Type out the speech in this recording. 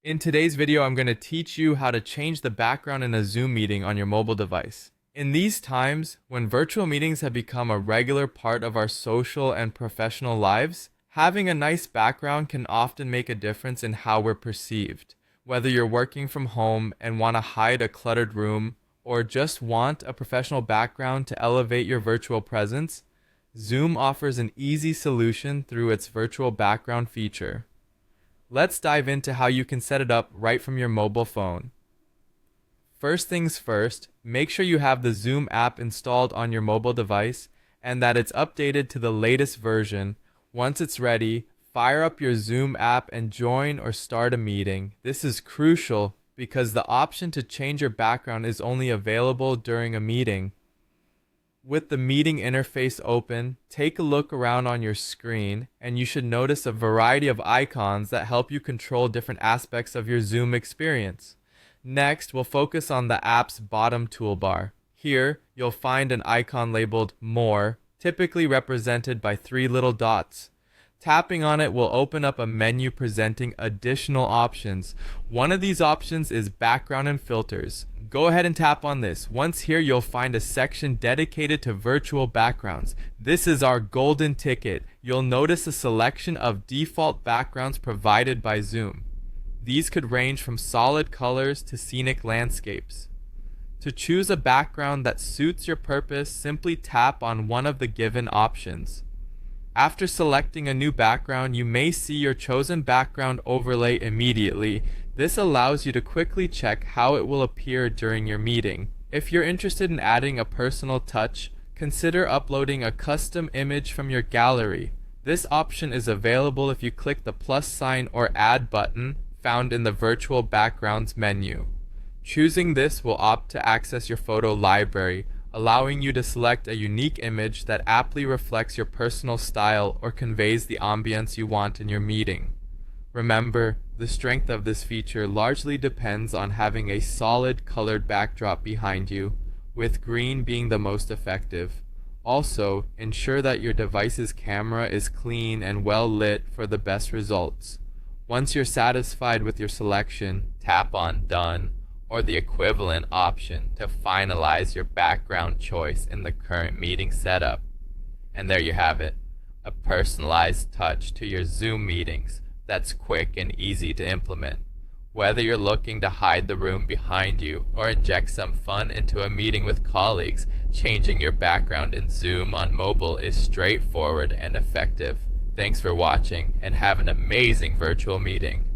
In today's video, I'm going to teach you how to change the background in a Zoom meeting on your mobile device. In these times, when virtual meetings have become a regular part of our social and professional lives, having a nice background can often make a difference in how we're perceived. Whether you're working from home and want to hide a cluttered room, or just want a professional background to elevate your virtual presence, Zoom offers an easy solution through its virtual background feature. Let's dive into how you can set it up right from your mobile phone. First things first, make sure you have the Zoom app installed on your mobile device and that it's updated to the latest version. Once it's ready, fire up your Zoom app and join or start a meeting. This is crucial because the option to change your background is only available during a meeting. With the meeting interface open, take a look around on your screen and you should notice a variety of icons that help you control different aspects of your Zoom experience. Next, we'll focus on the app's bottom toolbar. Here, you'll find an icon labeled More, typically represented by 3 little dots. Tapping on it will open up a menu presenting additional options. One of these options is Background and Filters. Go ahead and tap on this. Once here, you'll find a section dedicated to virtual backgrounds. This is our golden ticket. You'll notice a selection of default backgrounds provided by Zoom. These could range from solid colors to scenic landscapes. To choose a background that suits your purpose, simply tap on one of the given options. After selecting a new background, you may see your chosen background overlay immediately. This allows you to quickly check how it will appear during your meeting. If you're interested in adding a personal touch, consider uploading a custom image from your gallery. This option is available if you click the plus sign or add button found in the virtual backgrounds menu. Choosing this will opt to access your photo library, allowing you to select a unique image that aptly reflects your personal style or conveys the ambience you want in your meeting. Remember, the strength of this feature largely depends on having a solid colored backdrop behind you, with green being the most effective. Also, ensure that your device's camera is clean and well lit for the best results. Once you're satisfied with your selection, tap on Done or the equivalent option to finalize your background choice in the current meeting setup. And there you have it, a personalized touch to your Zoom meetings that's quick and easy to implement. Whether you're looking to hide the room behind you or inject some fun into a meeting with colleagues, changing your background in Zoom on mobile is straightforward and effective. Thanks for watching and have an amazing virtual meeting.